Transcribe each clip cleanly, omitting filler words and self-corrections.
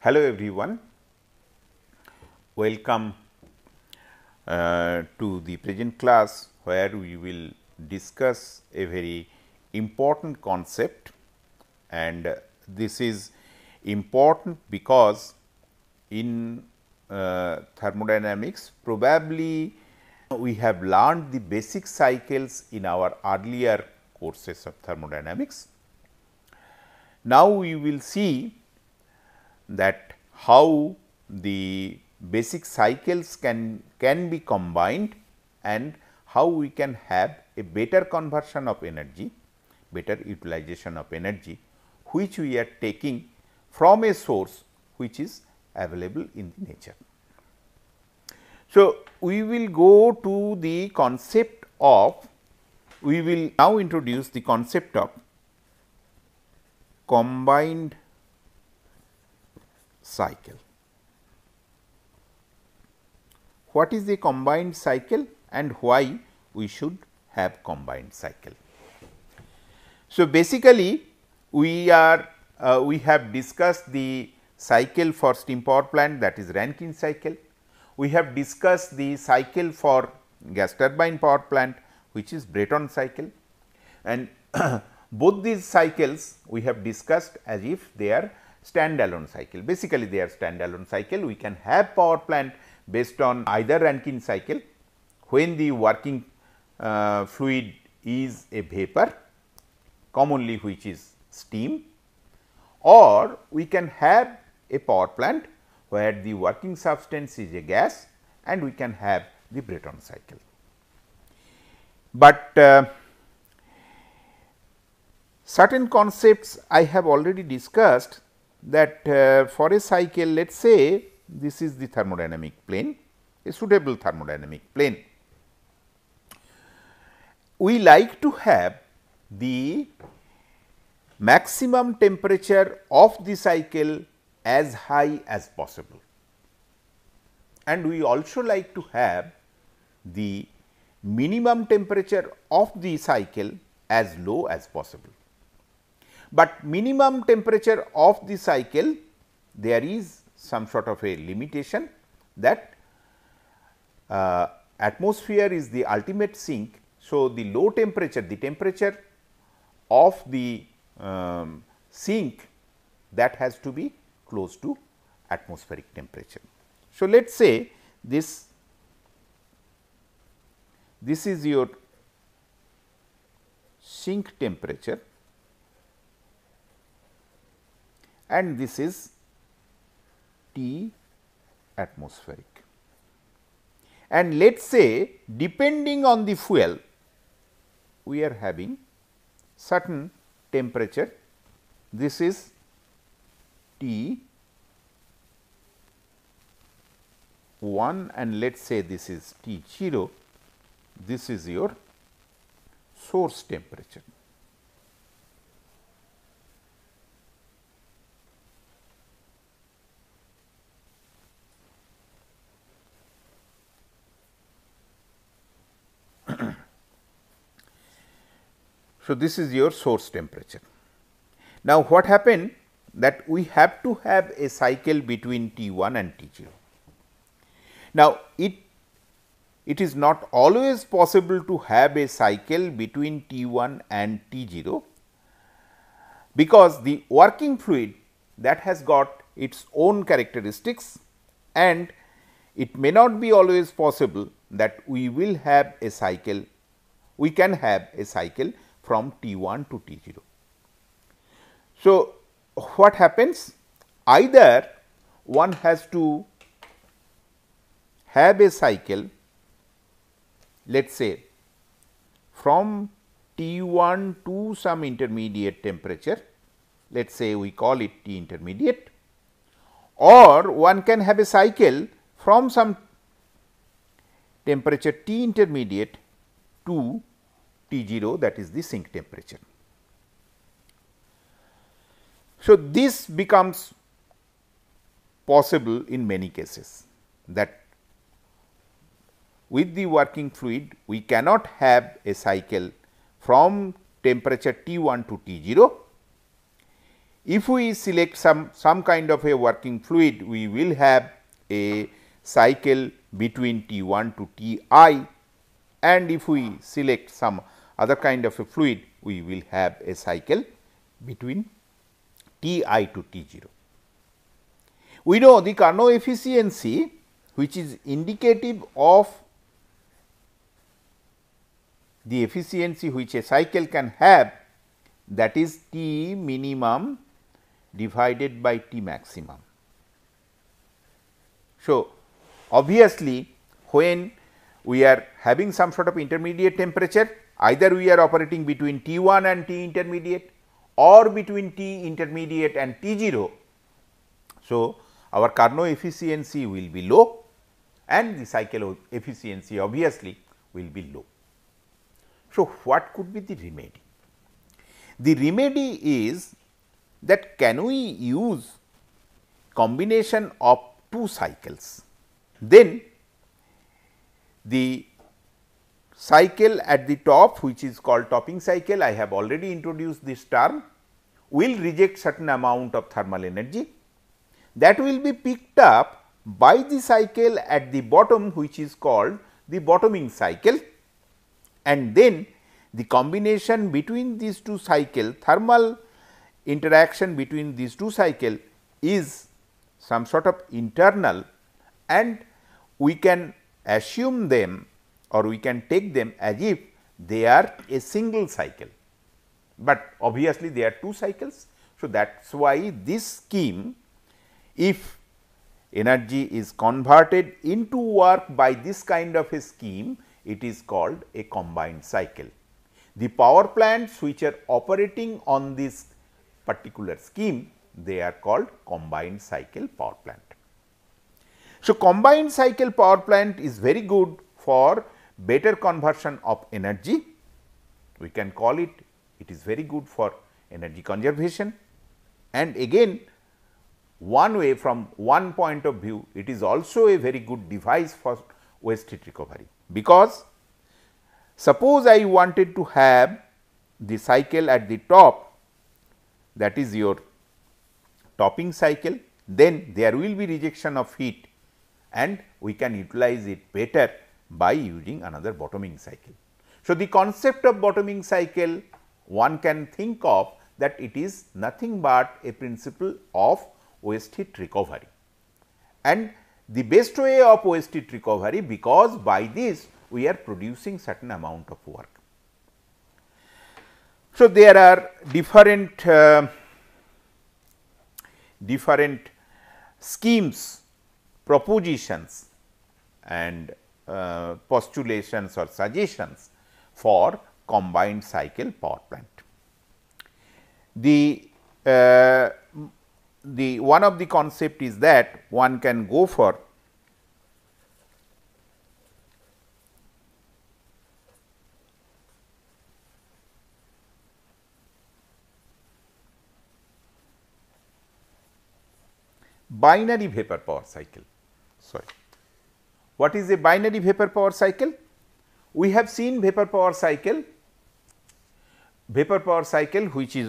Hello everyone, welcome to the present class where we will discuss a very important concept, and this is important because in thermodynamics probably we have learned the basic cycles in our earlier courses of thermodynamics. Now, we will see that how the basic cycles can be combined and how we can have a better conversion of energy, better utilization of energy, which we are taking from a source which is available in the nature. So, we will go to the concept of, we will now introduce the concept of combined cycle. What is the combined cycle and why we should have combined cycle? So, basically we have discussed the cycle for steam power plant, that is Rankine cycle. We have discussed the cycle for gas turbine power plant, which is Brayton cycle, and both these cycles we have discussed as if they are standalone cycle. Basically, they are standalone cycle. We can have power plant based on either Rankine cycle when the working fluid is a vapor, commonly which is steam, or we can have a power plant where the working substance is a gas and we can have the Brayton cycle. But certain concepts I have already discussed, that for a cycle, let us say this is the thermodynamic plane, a suitable thermodynamic plane. We like to have the maximum temperature of the cycle as high as possible, and we also like to have the minimum temperature of the cycle as low as possible. But minimum temperature of the cycle, there is some sort of a limitation, that atmosphere is the ultimate sink. So, the low temperature, the temperature of the sink, that has to be close to atmospheric temperature. So, let us say this is your sink temperature and this is T atmospheric, and let us say depending on the fuel we are having certain temperature. This is T 1 and let us say this is T 0, this is your source temperature. So, this is your source temperature. Now, what happened that we have to have a cycle between T 1 and T 0. Now, it is not always possible to have a cycle between T 1 and T 0, because the working fluid that has got its own characteristics, and it may not be always possible that we will have a cycle, we can have a cycle from T 1 to T 0. So, what happens? Either one has to have a cycle, let us say from T 1 to some intermediate temperature, let us say we call it T intermediate, or one can have a cycle from some temperature T intermediate to T 0, that is the sink temperature. So, this becomes possible in many cases, that with the working fluid we cannot have a cycle from temperature T 1 to T 0. if we select some kind of a working fluid, we will have a cycle between T1 to Ti, and if we select some other kind of a fluid, we will have a cycle between Ti to T0. We know the Carnot efficiency, which is indicative of the efficiency which a cycle can have, that is T minimum divided by T maximum. So, obviously, when we are having some sort of intermediate temperature, either we are operating between T1 and T intermediate or between T intermediate and T0. So, our Carnot efficiency will be low and the cycle efficiency obviously will be low. So, what could be the remedy? The remedy is that can we use combination of two cycles, then the cycle at the top, which is called topping cycle, I have already introduced this term, will reject certain amount of thermal energy that will be picked up by the cycle at the bottom, which is called the bottoming cycle, and then the combination between these two cycle, thermal interaction between these two cycle is some sort of internal, and we can assume them or we can take them as if they are a single cycle, but obviously they are two cycles. So, that is why this scheme, if energy is converted into work by this kind of a scheme, it is called a combined cycle. The power plants which are operating on this particular scheme, they are called combined cycle power plant. So, combined cycle power plant is very good for better conversion of energy. We can call it, it is very good for energy conservation, and again one way, from one point of view, it is also a very good device for waste heat recovery, because suppose I wanted to have the cycle at the top, that is your topping cycle, then there will be rejection of heat and we can utilize it better by using another bottoming cycle. So, the concept of bottoming cycle, one can think of that it is nothing but a principle of waste heat recovery, and the best way of waste heat recovery, because by this we are producing certain amount of work. So, there are different schemes, propositions and postulations or suggestions for combined cycle power plant. The one of the concept is that one can go for binary vapor power cycle. Sorry, what is a binary vapor power cycle? We have seen vapor power cycle which is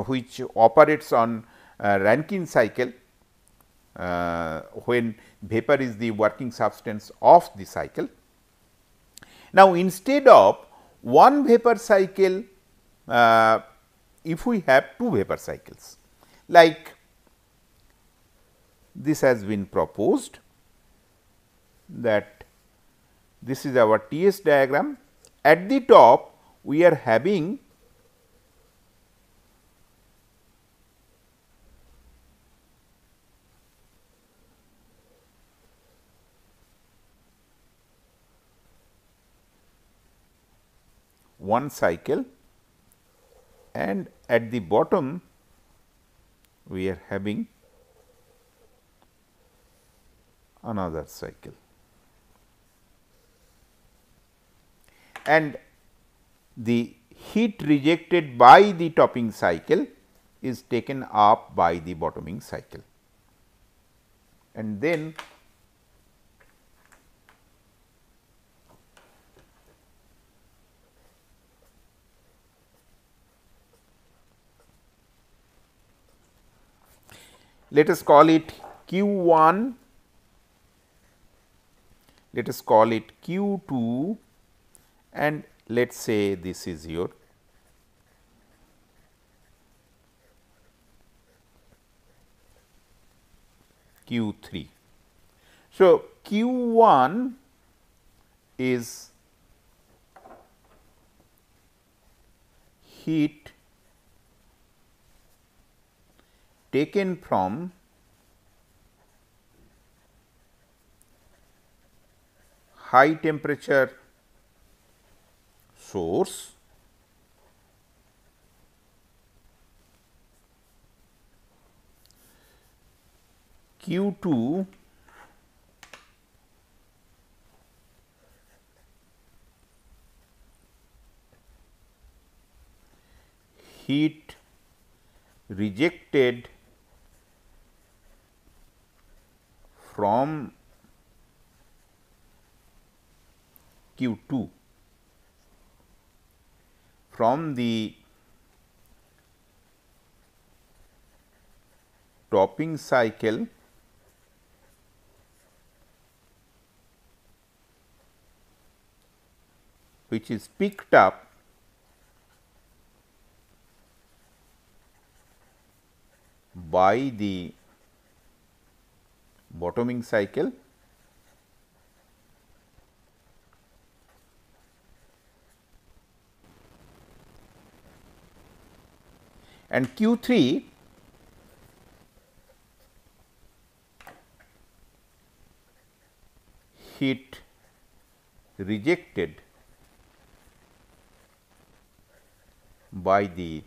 which operates on Rankine cycle, when vapor is the working substance of the cycle. Now, instead of one vapor cycle, if we have two vapor cycles, like this has been proposed, that this is our TS diagram. At the top we are having one cycle, and at the bottom we are having another cycle, and the heat rejected by the topping cycle is taken up by the bottoming cycle, and then let us call it Q1, let us call it Q2, and let us say this is your Q3. So, Q1 is heat taken from high temperature source Q2 heat rejected from Q2 from the topping cycle which is picked up by the bottoming cycle and Q3 heat rejected by the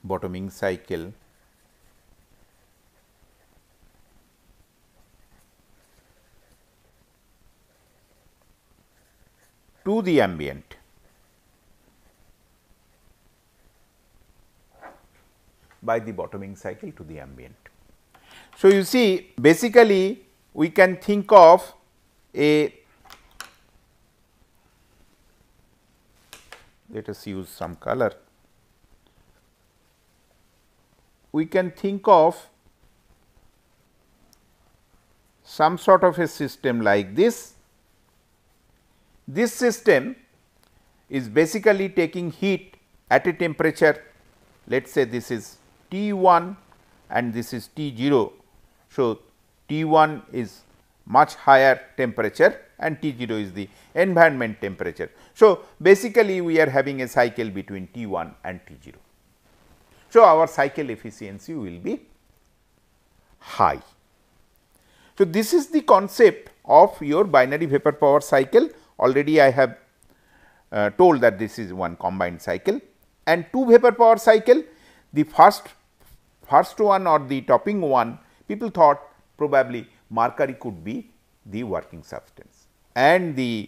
bottoming cycle to the ambient. By the bottoming cycle to the ambient. So, you see basically we can think of a, let us use some color, we can think of some sort of a system like this. This system is basically taking heat at a temperature, let us say this is T1 and this is T0. So, T1 is much higher temperature and T0 is the environment temperature. So, basically we are having a cycle between T1 and T0. So, our cycle efficiency will be high. So, this is the concept of your binary vapor power cycle. Already I have told that this is one combined cycle, and two vapor power cycle. The first one or the topping one, people thought probably mercury could be the working substance, and the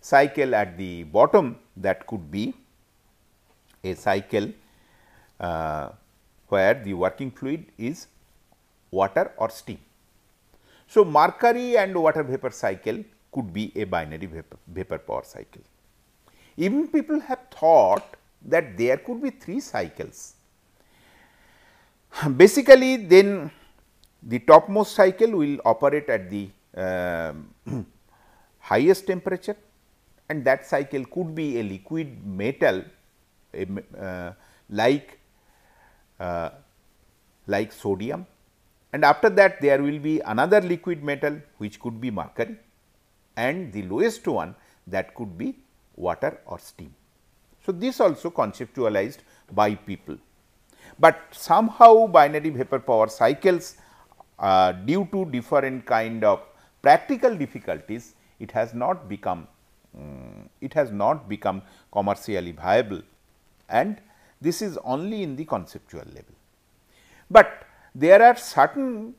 cycle at the bottom, that could be a cycle where the working fluid is water or steam. So, mercury and water vapor cycle could be a binary vapor power cycle. Even people have thought that there could be three cycles. Basically, then the topmost cycle will operate at the highest temperature, and that cycle could be a liquid metal like sodium, and after that there will be another liquid metal which could be mercury, and the lowest one that could be water or steam. So, this also conceptualized by people, but somehow binary vapor power cycles due to different kind of practical difficulties, it has not become commercially viable, and this is only in the conceptual level. But there are certain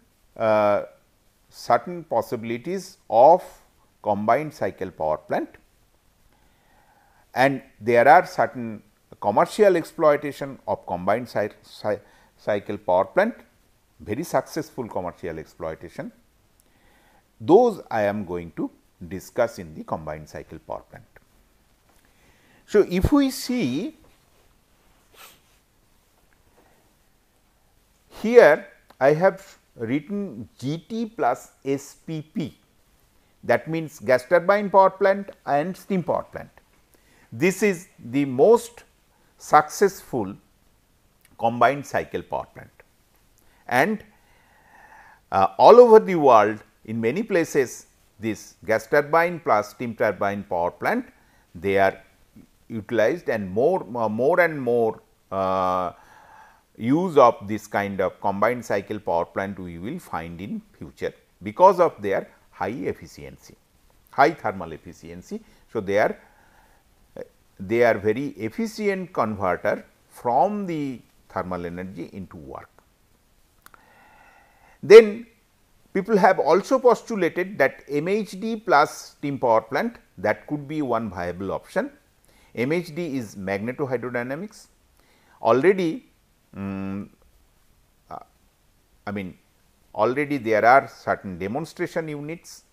possibilities of combined cycle power plant, and there are certain commercial exploitation of combined cycle power plant, very successful commercial exploitation. Those I am going to discuss in the combined cycle power plant. So, if we see here I have written GT plus SPP, that means gas turbine power plant and steam power plant. This is the most successful combined cycle power plant, and all over the world in many places this gas turbine plus steam turbine power plant, they are utilized, and more and more use of this kind of combined cycle power plant we will find in future, because of their high efficiency, high thermal efficiency. So, they are very efficient converter from the thermal energy into work. Then people have also postulated that MHD plus steam power plant, that could be one viable option. MHD is magnetohydrodynamics. Already already there are certain demonstration units,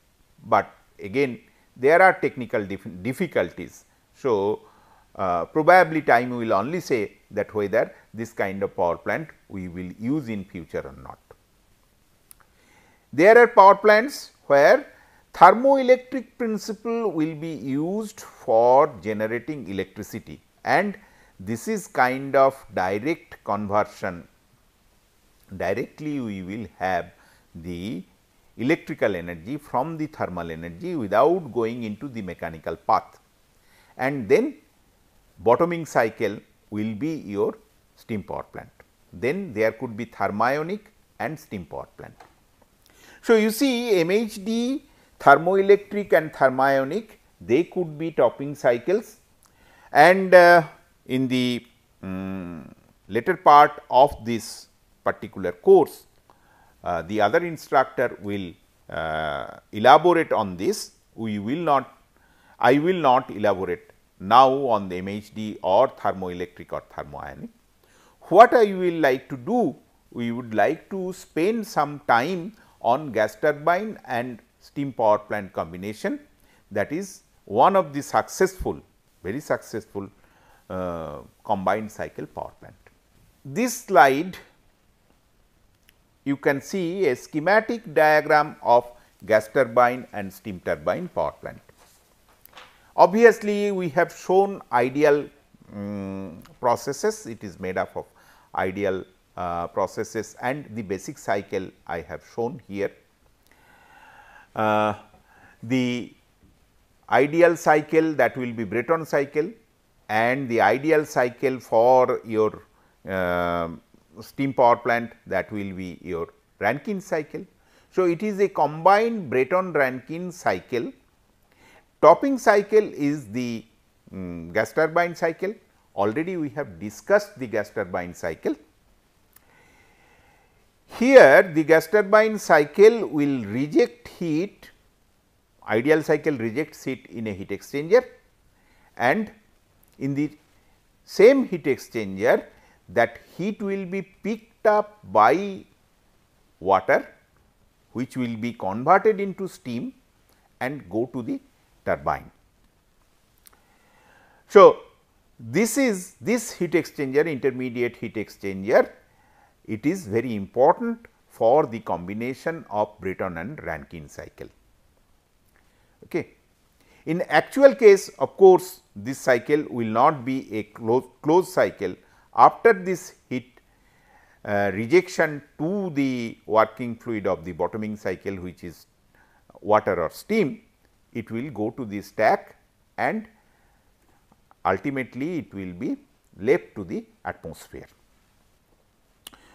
but again there are technical difficulties. So, probably time will only say that whether this kind of power plant we will use in future or not. There are power plants where thermoelectric principle will be used for generating electricity, and this is kind of direct conversion. Directly we will have the electrical energy from the thermal energy without going into the mechanical path, and then bottoming cycle will be your steam power plant. Then there could be thermionic and steam power plant. So, you see MHD, thermoelectric and thermionic, they could be topping cycles, and in the later part of this particular course, the other instructor will elaborate on this. We will not, I will not elaborate now on the MHD or thermoelectric or thermionic. What I will like to do, we would like to spend some time on gas turbine and steam power plant combination, that is one of the successful, very successful combined cycle power plant. This slide you can see a schematic diagram of gas turbine and steam turbine power plant. Obviously, we have shown ideal processes, it is made up of ideal processes, and the basic cycle I have shown here. The ideal cycle, that will be Brayton cycle, and the ideal cycle for your steam power plant, that will be your Rankine cycle. So, it is a combined Brayton-Rankine cycle. Topping cycle is the gas turbine cycle. Already we have discussed the gas turbine cycle. Here the gas turbine cycle will reject heat, ideal cycle rejects heat in a heat exchanger, and in the same heat exchanger that heat will be picked up by water, which will be converted into steam and go to the turbine. So, this is this heat exchanger, intermediate heat exchanger, it is very important for the combination of Brayton and Rankine cycle. Okay. In actual case, of course, this cycle will not be a closed cycle. After this heat rejection to the working fluid of the bottoming cycle, which is water or steam, it will go to the stack and ultimately it will be left to the atmosphere.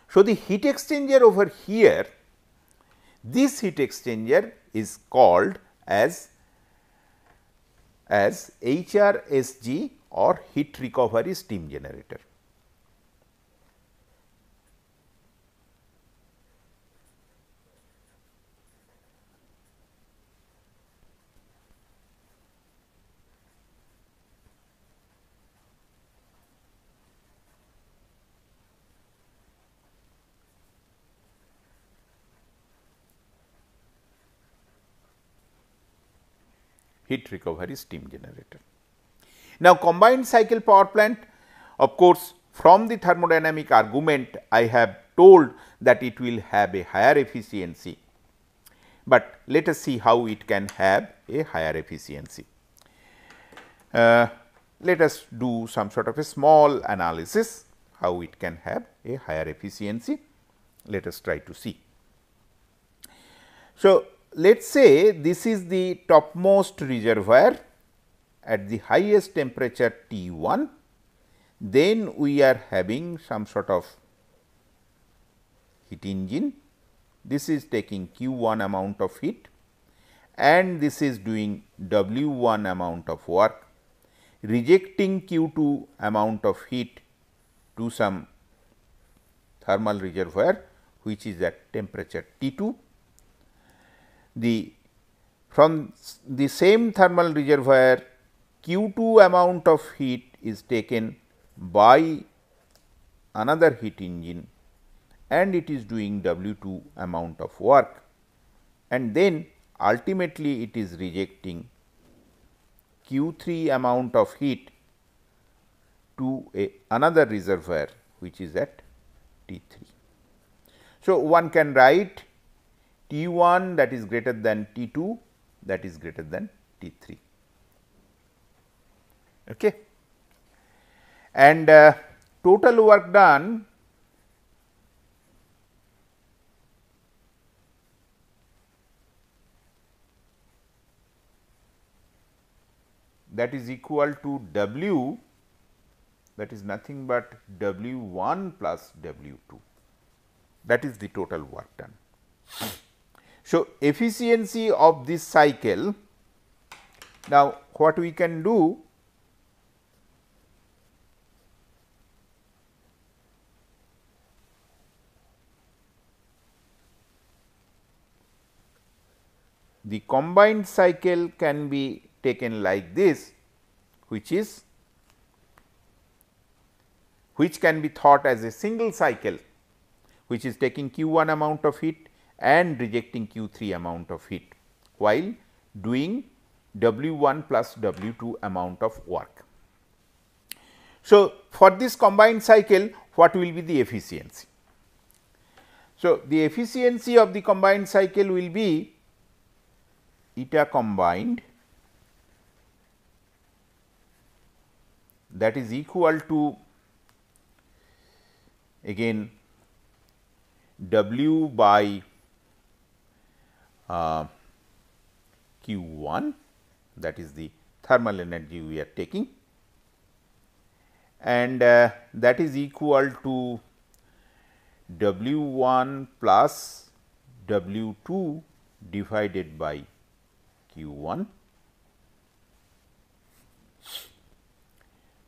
So, the heat exchanger over here, this heat exchanger is called as HRSG or heat recovery steam generator. Heat recovery steam generator. Now, combined cycle power plant, of course, from the thermodynamic argument I have told that it will have a higher efficiency, but let us see how it can have a higher efficiency. Let us do some sort of a small analysis how it can have a higher efficiency. Let us try to see. So, let us say this is the topmost reservoir at the highest temperature T 1, then we are having some sort of heat engine. This is taking Q 1 amount of heat and this is doing W 1 amount of work, rejecting Q 2 amount of heat to some thermal reservoir which is at temperature T 2. From the same thermal reservoir, Q 2 amount of heat is taken by another heat engine and it is doing W 2 amount of work, and then ultimately it is rejecting Q 3 amount of heat to another reservoir which is at T 3. So, one can write T 1 that is greater than T 2 that is greater than T 3. Okay. And total work done that is equal to W, that is nothing but W 1 plus W 2, that is the total work done. So, efficiency of this cycle, now what we can do, the combined cycle can be taken like this, which can be thought as a single cycle, which is taking Q 1 amount of heat and rejecting Q 3 amount of heat, while doing W 1 plus W 2 amount of work. So, for this combined cycle, what will be the efficiency? So, the efficiency of the combined cycle will be eta combined, that is equal to again W by Q 1, that is the thermal energy we are taking, and that is equal to W 1 plus W 2 divided by Q 1.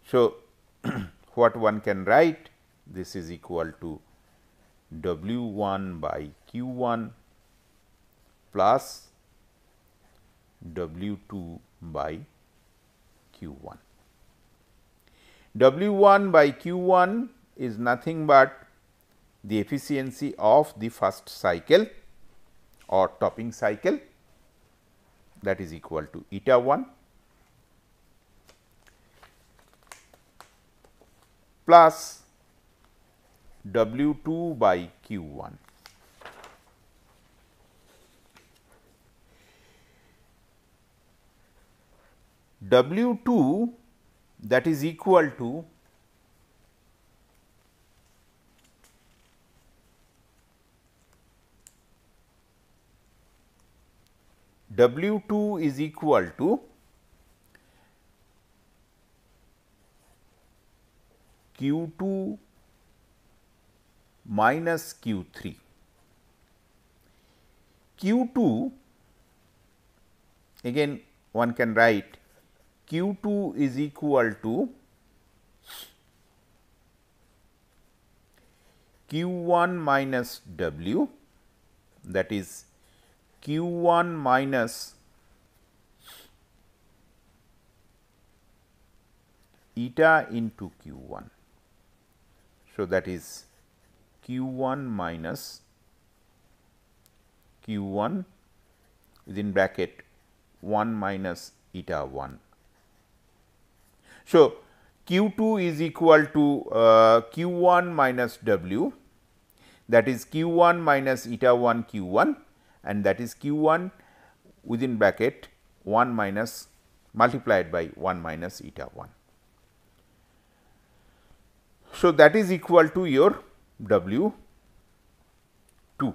So, what one can write, this is equal to W 1 by Q 1 plus W 2 by Q 1. W 1 by Q 1 is nothing but the efficiency of the first cycle or topping cycle, that is equal to eta 1 plus W 2 by Q 1. W 2 that is equal to W 2 is equal to Q 2 minus Q 3. Q 2 again one can write Q 2 is equal to Q 1 minus W, that is Q 1 minus eta into Q 1. So, that is Q 1 minus Q 1 within bracket 1 minus eta 1. So, Q 2 is equal to Q 1 minus W. that is Q1 minus eta 1 Q1, and that is Q1 within bracket 1 minus multiplied by 1 minus eta 1. So, that is equal to your W 2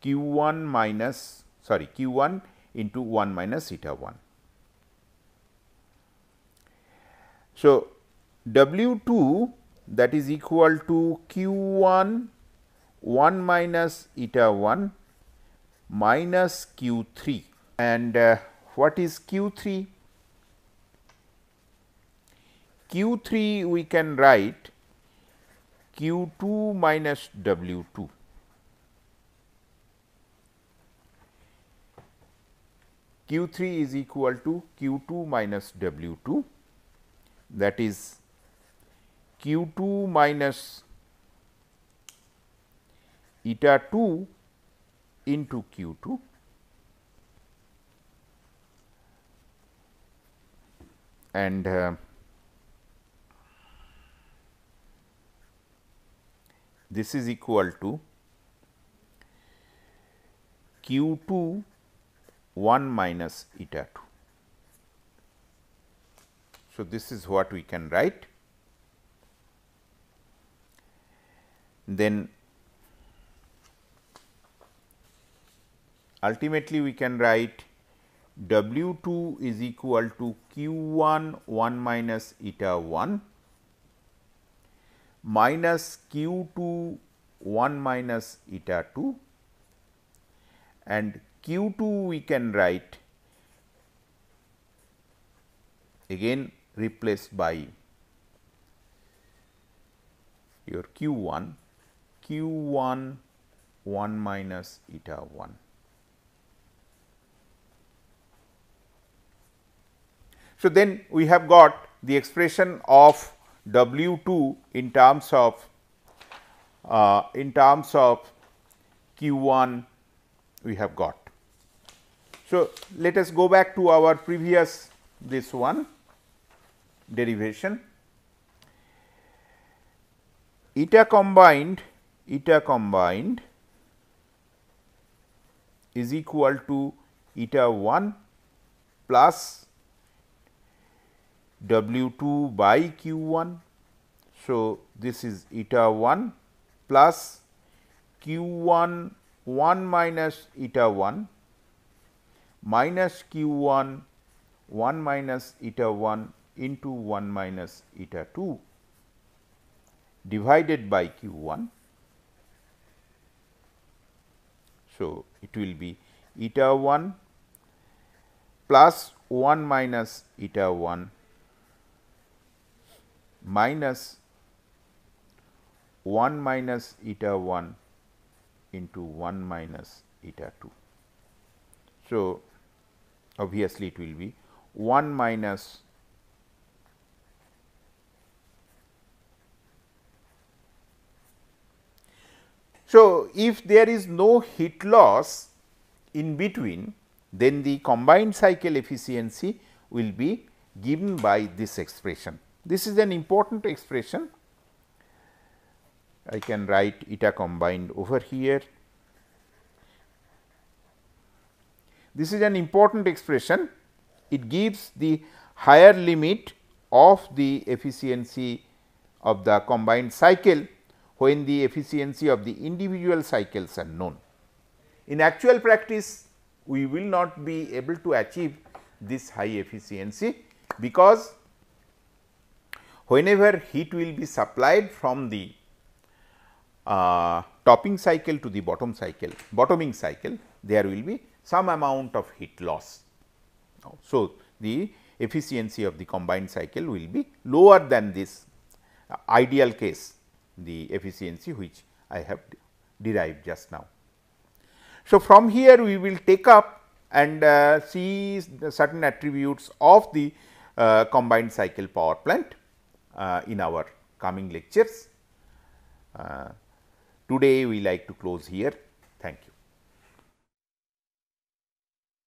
Q1 minus Q1 into 1 minus eta 1. So, W 2 that is equal to Q1 1 minus eta 1 minus Q 3, and what is Q 3? Q 3 we can write Q 2 minus W 2. Q 3 is equal to Q 2 minus W 2, that is Q 2 minus eta 2 into Q 2 and this is equal to Q 2 1 minus eta 2. So, this is what we can write. Then ultimately we can write W 2 is equal to Q 1 1 minus eta 1 minus Q 2 1 minus eta 2, and Q 2 we can write again replaced by your Q 1 1 minus eta 1. So, then we have got the expression of W 2 in terms of Q 1 we have got. So, let us go back to our previous this one derivation. Eta combined is equal to eta 1 plus W 2 by Q 1. So, this is eta 1 plus Q 1 1 minus eta 1 minus Q 1 1 minus eta 1 into 1 minus eta 2 divided by Q 1. So, it will be eta 1 plus 1 minus eta 1 minus 1 minus eta 1 into 1 minus eta 2. So, obviously, it will be 1 minus So, if there is no heat loss in between, then the combined cycle efficiency will be given by this expression. This is an important expression. I can write eta combined over here. This is an important expression. It gives the higher limit of the efficiency of the combined cycle when the efficiency of the individual cycles are known. In actual practice, we will not be able to achieve this high efficiency, because whenever heat will be supplied from the topping cycle to the bottoming cycle, there will be some amount of heat loss. So, the efficiency of the combined cycle will be lower than this ideal case, the efficiency which I have derived just now. So, from here we will take up and see the certain attributes of the combined cycle power plant in our coming lectures. Today we like to close here. Thank you.